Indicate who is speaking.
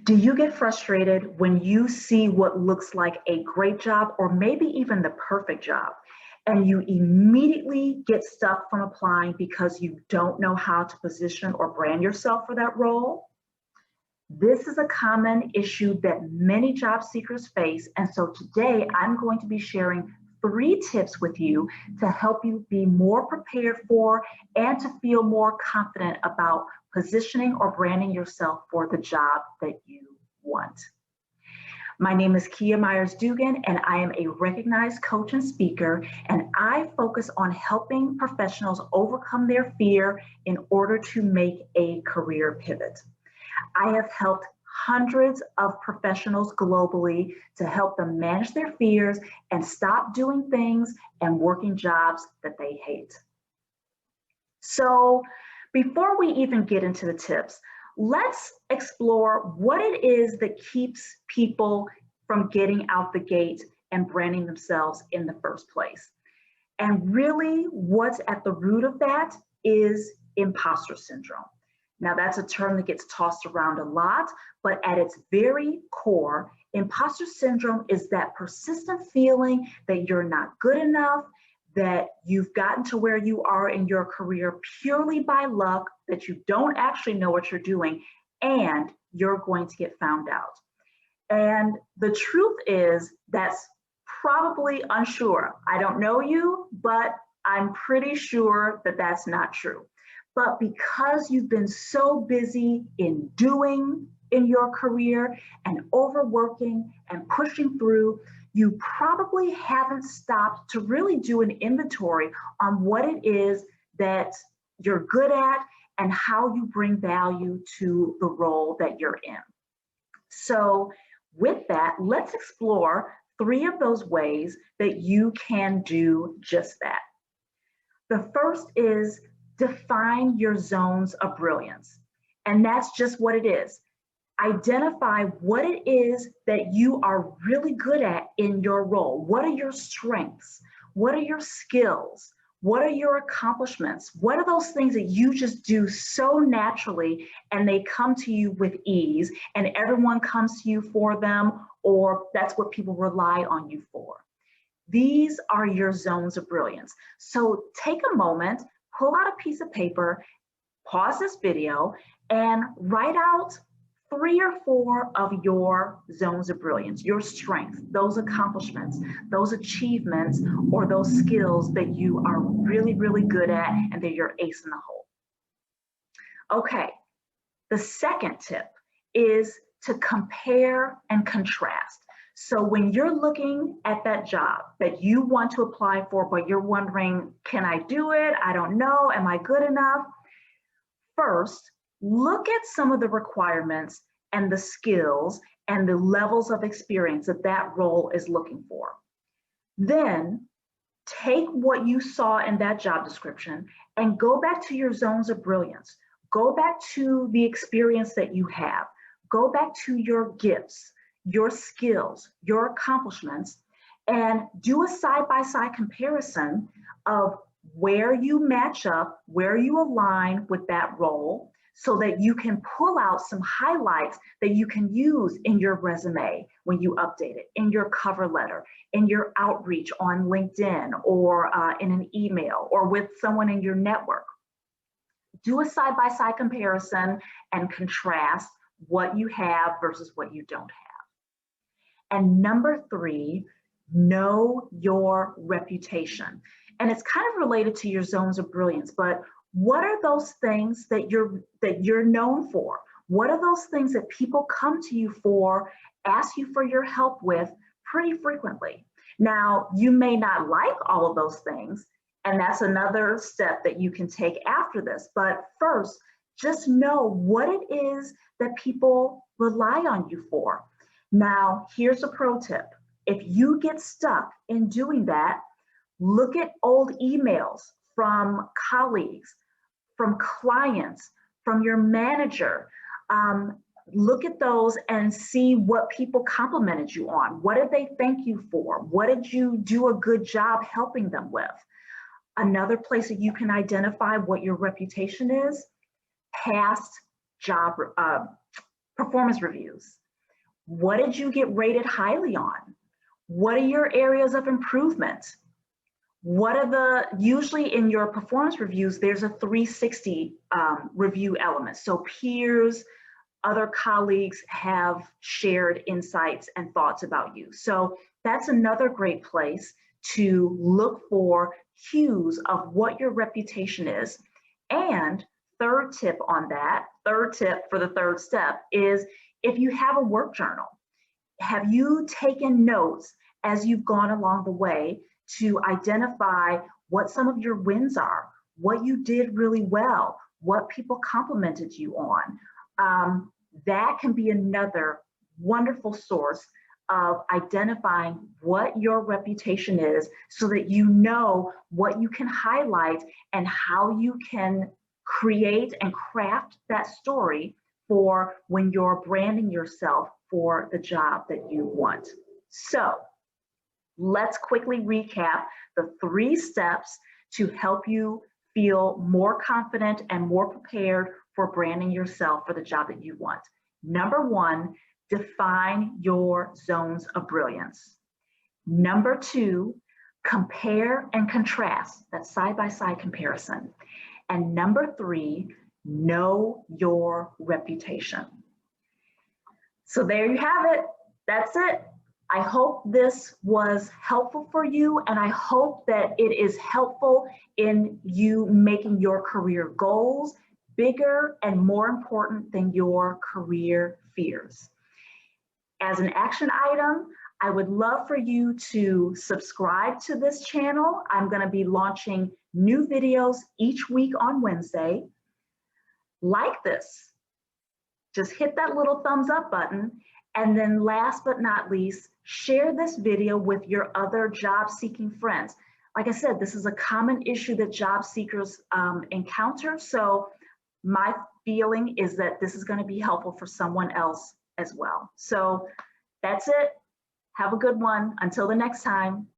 Speaker 1: Do you get frustrated when you see what looks like a great job or maybe even the perfect job, and you immediately get stuck from applying because you don't know how to position or brand yourself for that role? This is a common issue that many job seekers face, and so today I'm going to be sharing 3 tips with you to help you be more prepared for and to feel more confident about positioning or branding yourself for the job that you want. My name is Kia Myers-Dugan, and I am a recognized coach and speaker, and I focus on helping professionals overcome their fear in order to make a career pivot. I have helped hundreds of professionals globally to help them manage their fears and stop doing things and working jobs that they hate. So before we even get into the tips, let's explore what it is that keeps people from getting out the gate and branding themselves in the first place. And really what's at the root of that is imposter syndrome. Now, that's a term that gets tossed around a lot, but at its very core, imposter syndrome is that persistent feeling that you're not good enough, that you've gotten to where you are in your career purely by luck, that you don't actually know what you're doing, and you're going to get found out. And the truth is that's probably unsure. I don't know you, but I'm pretty sure that that's not true. But because you've been so busy in doing in your career and overworking and pushing through, you probably haven't stopped to really do an inventory on what it is that you're good at and how you bring value to the role that you're in. So with that, let's explore 3 of those ways that you can do just that. The first is define your zones of brilliance. And that's just what it is. Identify what it is that you are really good at in your role. What are your strengths? What are your skills? What are your accomplishments? What are those things that you just do so naturally and they come to you with ease and everyone comes to you for them, or that's what people rely on you for? These are your zones of brilliance. So take a moment, pull out a piece of paper, pause this video, and write out 3 or 4 of your zones of brilliance, your strengths, those accomplishments, those achievements, or those skills that you are really, really good at and that you're ace in the hole. Okay, the second tip is to compare and contrast. So when you're looking at that job that you want to apply for, but you're wondering, can I do it? I don't know. Am I good enough? First, look at some of the requirements and the skills and the levels of experience that that role is looking for. Then take what you saw in that job description and go back to your zones of brilliance. Go back to the experience that you have. Go back to your gifts, your skills, your accomplishments, and do a side-by-side comparison of where you match up, where you align with that role, so that you can pull out some highlights that you can use in your resume when you update it, in your cover letter, in your outreach on LinkedIn, or in an email, or with someone in your network. Do a side-by-side comparison and contrast what you have versus what you don't have. And number 3, know your reputation. And it's kind of related to your zones of brilliance, but what are those things that you're known for? What are those things that people come to you for, ask you for your help with pretty frequently? Now, you may not like all of those things, and that's another step that you can take after this. But first, just know what it is that people rely on you for. Now, here's a pro tip. If you get stuck in doing that, look at old emails from colleagues, from clients, from your manager. Look at those and see what people complimented you on. What did they thank you for? What did you do a good job helping them with? Another place that you can identify what your reputation is, past job Performance reviews. What did you get rated highly on? What are your areas of improvement? What are usually in your performance reviews, there's a 360 review element. So peers, other colleagues have shared insights and thoughts about you. So that's another great place to look for cues of what your reputation is. And third tip on that, third tip for the third step is if you have a work journal, have you taken notes as you've gone along the way to identify what some of your wins are, what you did really well, what people complimented you on? That can be another wonderful source of identifying what your reputation is so that you know what you can highlight and how you can create and craft that story for when you're branding yourself for the job that you want. So let's quickly recap the 3 steps to help you feel more confident and more prepared for branding yourself for the job that you want. Number 1, define your zones of brilliance. Number 2, compare and contrast, that side-by-side comparison. And number 3, know your reputation. So there you have it. That's it. I hope this was helpful for you, and I hope that it is helpful in you making your career goals bigger and more important than your career fears. As an action item, I would love for you to subscribe to this channel. I'm going to be launching new videos each week on Wednesday. Like this. Just hit that little thumbs up button. And then last but not least, share this video with your other job-seeking friends. Like I said, this is a common issue that job seekers encounter. So my feeling is that this is going to be helpful for someone else as well. So that's it. Have a good one. Until the next time.